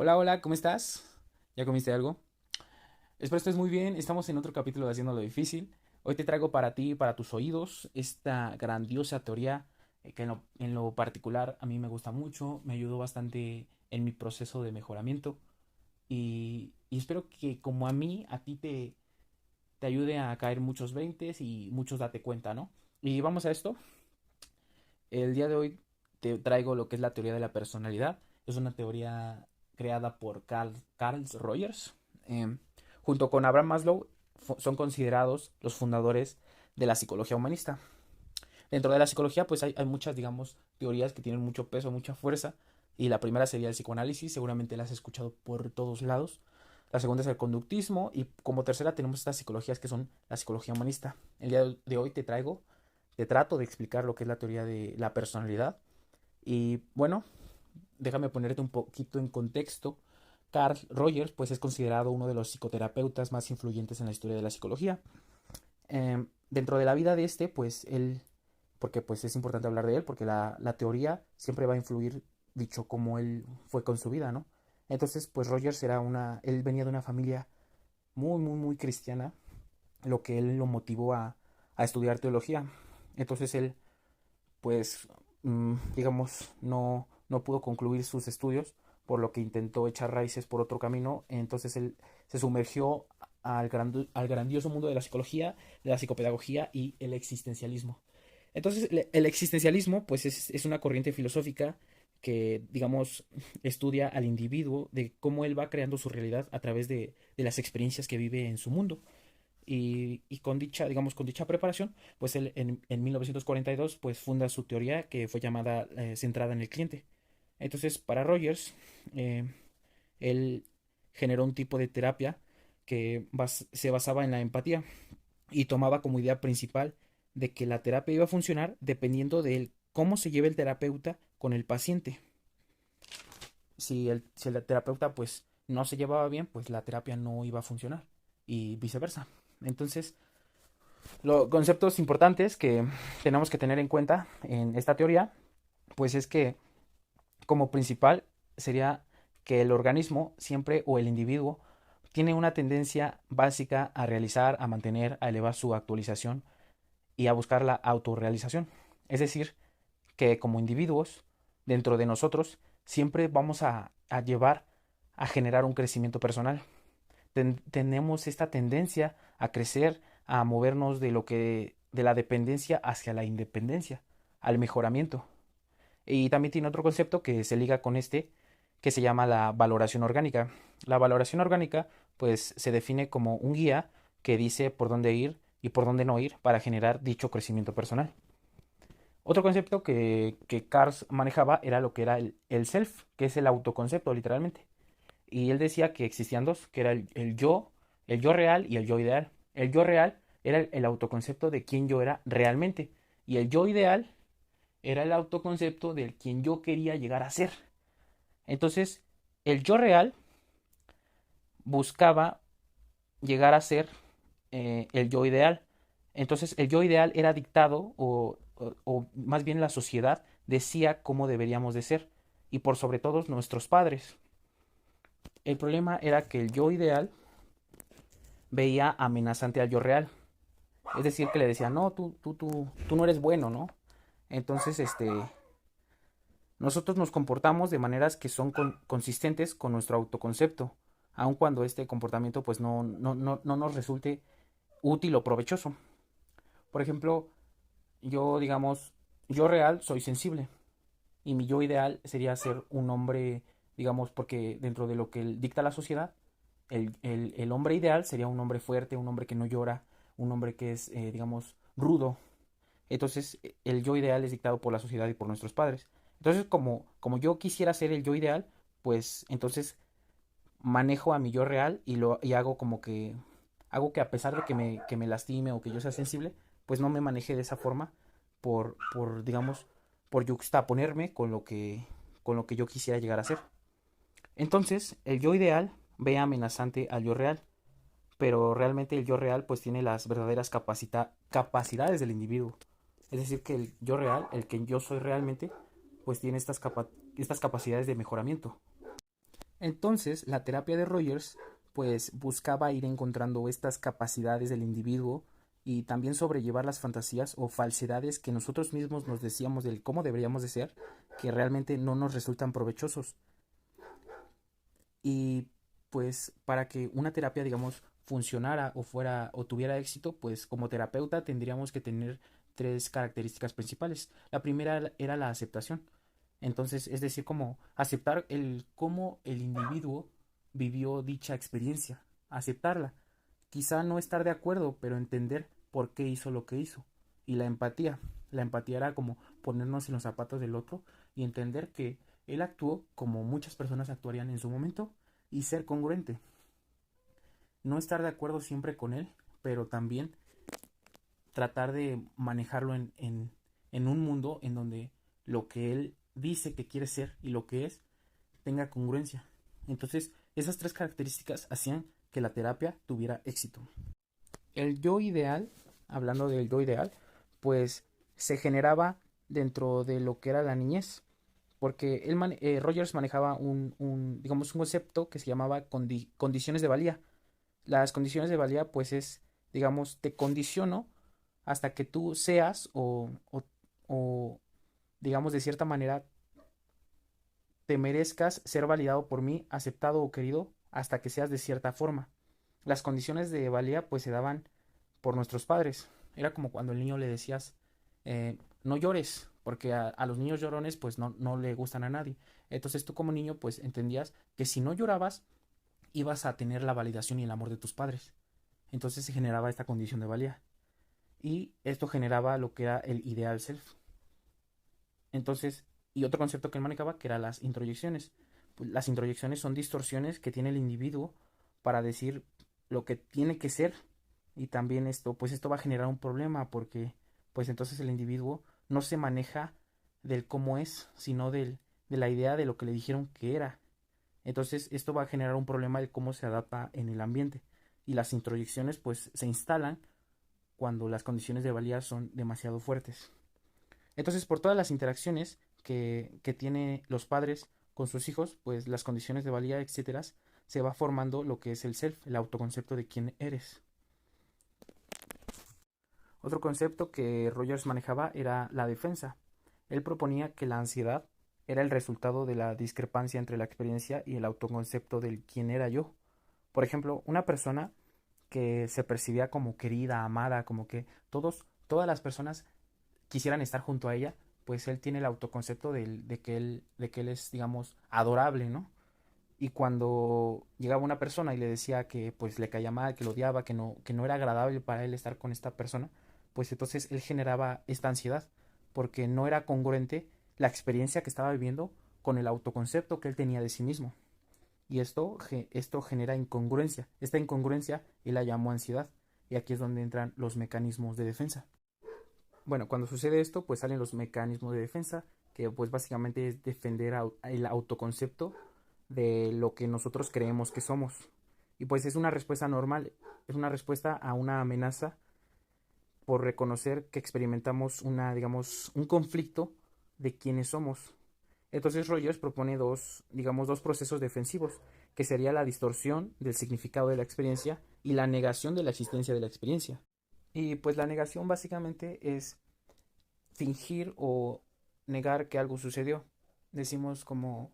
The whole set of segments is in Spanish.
Hola, hola, ¿cómo estás? ¿Ya comiste algo? Espero estés muy bien. Estamos en otro capítulo de Haciendo lo Difícil. Hoy te traigo para ti, y para tus oídos, esta grandiosa teoría que en lo particular a mí me gusta mucho, me ayudó bastante en mi proceso de mejoramiento y espero que como a mí, a ti te ayude a caer muchos veintes y muchos date cuenta, ¿no? Y vamos a esto. El día de hoy te traigo lo que es la teoría de la personalidad. Es una teoría creada por Carl Rogers. Eh, Junto con Abraham Maslow son considerados los fundadores de la psicología humanista. Dentro de la psicología pues hay muchas, digamos, teorías que tienen mucho peso, mucha fuerza. Y la primera sería el psicoanálisis, seguramente la has escuchado por todos lados. La segunda es el conductismo y como tercera tenemos estas psicologías que son la psicología humanista. El día de hoy te trato de explicar lo que es la teoría de la personalidad. Y bueno, déjame ponerte un poquito en contexto. Carl Rogers pues es considerado uno de los psicoterapeutas más influyentes en la historia de la psicología. Dentro de la vida de este, pues él, porque pues es importante hablar de él, porque la teoría siempre va a influir, dicho como él fue con su vida, ¿no? Entonces, pues Rogers él venía de una familia muy, muy, muy cristiana, lo que él lo motivó a estudiar teología. Entonces él pues digamos, no pudo concluir sus estudios, por lo que intentó echar raíces por otro camino. Entonces él se sumergió al grandioso mundo de la psicología, de la psicopedagogía y el existencialismo. Entonces el existencialismo pues es una corriente filosófica que, digamos, estudia al individuo de cómo él va creando su realidad a través de las experiencias que vive en su mundo. Y con dicha, digamos, con dicha preparación, pues él en 1942 pues funda su teoría que fue llamada centrada en el cliente. Entonces, para Rogers, eh, él generó un tipo de terapia que se basaba en la empatía y tomaba como idea principal de que la terapia iba a funcionar dependiendo de cómo se lleve el terapeuta con el paciente. Si el terapeuta pues no se llevaba bien, pues la terapia no iba a funcionar y viceversa. Entonces, los conceptos importantes que tenemos que tener en cuenta en esta teoría, pues es que como principal sería que el organismo siempre o el individuo tiene una tendencia básica a realizar, a mantener, a elevar su actualización y a buscar la autorrealización. Es decir, que como individuos, dentro de nosotros, siempre vamos a llevar a generar un crecimiento personal. Tenemos esta tendencia a crecer, a movernos de la dependencia hacia la independencia, al mejoramiento. Y también tiene otro concepto que se liga con este, que se llama la valoración orgánica. La valoración orgánica, pues, se define como un guía que dice por dónde ir y por dónde no ir para generar dicho crecimiento personal. Otro concepto que Carl manejaba era lo que era el self, que es el autoconcepto, literalmente. Y él decía que existían dos, que era el yo real y el yo ideal. El yo real era el autoconcepto de quién yo era realmente. Y el yo ideal era el autoconcepto del quien yo quería llegar a ser. Entonces, el yo real buscaba llegar a ser el yo ideal. Entonces, el yo ideal era dictado o más bien la sociedad decía cómo deberíamos de ser. Y por sobre todo nuestros padres. El problema era que el yo ideal veía amenazante al yo real. Es decir, que le decía, no, tú no eres bueno, ¿no? Entonces, nosotros nos comportamos de maneras que son consistentes con nuestro autoconcepto, aun cuando este comportamiento pues no nos resulte útil o provechoso. Por ejemplo, yo, digamos, yo real soy sensible y mi yo ideal sería ser un hombre, digamos, porque dentro de lo que dicta la sociedad, el hombre ideal sería un hombre fuerte, un hombre que no llora, un hombre que es, digamos, rudo. Entonces, el yo ideal es dictado por la sociedad y por nuestros padres. Entonces, como yo quisiera ser el yo ideal, pues entonces manejo a mi yo real y hago que a pesar de que me lastime o que yo sea sensible, pues no me maneje de esa forma digamos, por yuxtaponerme con lo que yo quisiera llegar a ser. Entonces, el yo ideal ve amenazante al yo real, pero realmente el yo real pues tiene las verdaderas capacidades del individuo. Es decir, que el yo real, el que yo soy realmente, pues tiene estas capacidades de mejoramiento. Entonces, la terapia de Rogers pues buscaba ir encontrando estas capacidades del individuo y también sobrellevar las fantasías o falsedades que nosotros mismos nos decíamos del cómo deberíamos de ser, que realmente no nos resultan provechosos. Y pues para que una terapia, digamos, funcionara o fuera o tuviera éxito, pues como terapeuta tendríamos que tener tres características principales. La primera era la aceptación. Entonces, es decir, como aceptar el cómo el individuo vivió dicha experiencia, aceptarla. Quizá no estar de acuerdo, pero entender por qué hizo lo que hizo. Y la empatía. La empatía era como ponernos en los zapatos del otro y entender que él actuó como muchas personas actuarían en su momento y ser congruente. No estar de acuerdo siempre con él, pero también tratar de manejarlo en un mundo en donde lo que él dice que quiere ser y lo que es tenga congruencia. Entonces, esas tres características hacían que la terapia tuviera éxito. El yo ideal, hablando del yo ideal, pues se generaba dentro de lo que era la niñez, porque Rogers manejaba digamos, un concepto que se llamaba condiciones de valía. Las condiciones de valía, pues es, digamos, te condiciono hasta que tú seas o, digamos, de cierta manera, te merezcas ser validado por mí, aceptado o querido, hasta que seas de cierta forma. Las condiciones de valía, pues se daban por nuestros padres. Era como cuando al niño le decías, no llores, porque a los niños llorones, pues no le gustan a nadie. Entonces tú como niño, pues entendías que si no llorabas, ibas a tener la validación y el amor de tus padres. Entonces se generaba esta condición de valía. Y esto generaba lo que era el ideal self. Entonces, y otro concepto que él manejaba que eran las introyecciones. Pues, las introyecciones son distorsiones que tiene el individuo para decir lo que tiene que ser y también esto, pues esto va a generar un problema porque pues entonces el individuo no se maneja del cómo es, sino de la idea de lo que le dijeron que era. Entonces esto va a generar un problema de cómo se adapta en el ambiente y las introyecciones pues se instalan cuando las condiciones de valía son demasiado fuertes. Entonces, por todas las interacciones que tiene los padres con sus hijos, pues las condiciones de valía, etcétera, se va formando lo que es el self, el autoconcepto de quién eres. Otro concepto que Rogers manejaba era la defensa. Él proponía que la ansiedad era el resultado de la discrepancia entre la experiencia y el autoconcepto del quién era yo. Por ejemplo, una persona que se percibía como querida, amada, como que todas las personas quisieran estar junto a ella, pues él tiene el autoconcepto de que él es, digamos, adorable, ¿no? Y cuando llegaba una persona y le decía que pues le caía mal, que lo odiaba, que no era agradable para él estar con esta persona, pues entonces él generaba esta ansiedad, porque no era congruente la experiencia que estaba viviendo con el autoconcepto que él tenía de sí mismo. Y esto genera incongruencia. Esta incongruencia él la llamó ansiedad. Y aquí es donde entran los mecanismos de defensa. Bueno, cuando sucede esto, pues salen los mecanismos de defensa, que pues básicamente es defender el autoconcepto de lo que nosotros creemos que somos. Y pues es una respuesta normal, es una respuesta a una amenaza por reconocer que experimentamos digamos, un conflicto de quiénes somos. Entonces Rogers propone digamos, dos procesos defensivos, que sería la distorsión del significado de la experiencia y la negación de la existencia de la experiencia. Y pues la negación básicamente es fingir o negar que algo sucedió. Decimos como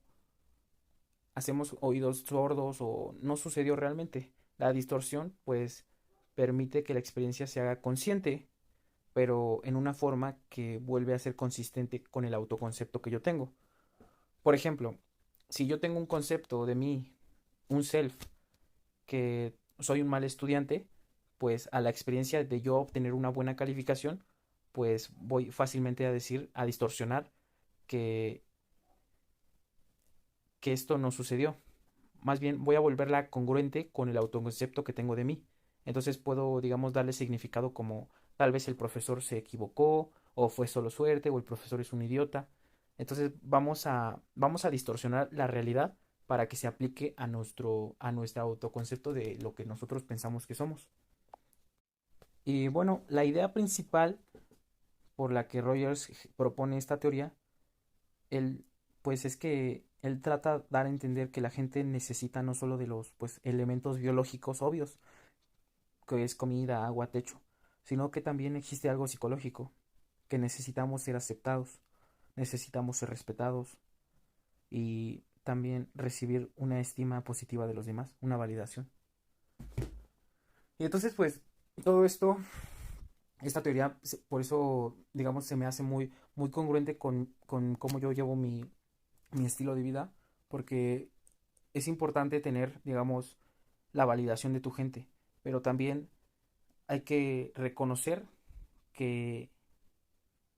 hacemos oídos sordos o no sucedió realmente. La distorsión pues permite que la experiencia se haga consciente, pero en una forma que vuelve a ser consistente con el autoconcepto que yo tengo. Por ejemplo, si yo tengo un concepto de mí, un self, que soy un mal estudiante, pues a la experiencia de yo obtener una buena calificación, pues voy fácilmente a decir, a distorsionar que, que esto no sucedió. Más bien voy a volverla congruente con el autoconcepto que tengo de mí. Entonces puedo, digamos, darle significado como tal vez el profesor se equivocó, o fue solo suerte, o el profesor es un idiota. Entonces vamos a distorsionar la realidad para que se aplique a nuestro autoconcepto de lo que nosotros pensamos que somos. Y bueno, la idea principal por la que Rogers propone esta teoría, él, pues es que Él trata de dar a entender que la gente necesita no solo de los pues elementos biológicos obvios, que es comida, agua, techo, sino que también existe algo psicológico, que necesitamos ser aceptados, necesitamos ser respetados y también recibir una estima positiva de los demás, una validación. Y entonces, pues, todo esto, esta teoría, por eso, digamos, se me hace muy congruente con cómo yo llevo mi estilo de vida, porque es importante tener, digamos, la validación de tu gente, pero también hay que reconocer que,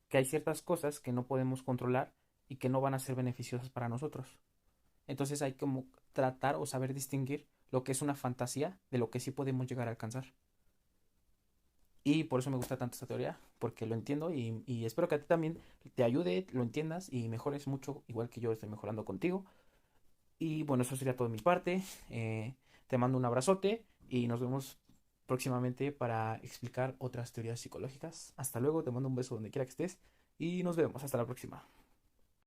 que hay ciertas cosas que no podemos controlar y que no van a ser beneficiosas para nosotros. Entonces hay como tratar o saber distinguir lo que es una fantasía de lo que sí podemos llegar a alcanzar. Y por eso me gusta tanto esta teoría, porque lo entiendo y espero que a ti también te ayude, lo entiendas y mejores mucho, igual que yo estoy mejorando contigo. Y bueno, eso sería todo de mi parte. Te mando un abrazote y nos vemos próximamente para explicar otras teorías psicológicas. Hasta luego, te mando un beso donde quiera que estés y nos vemos. Hasta la próxima.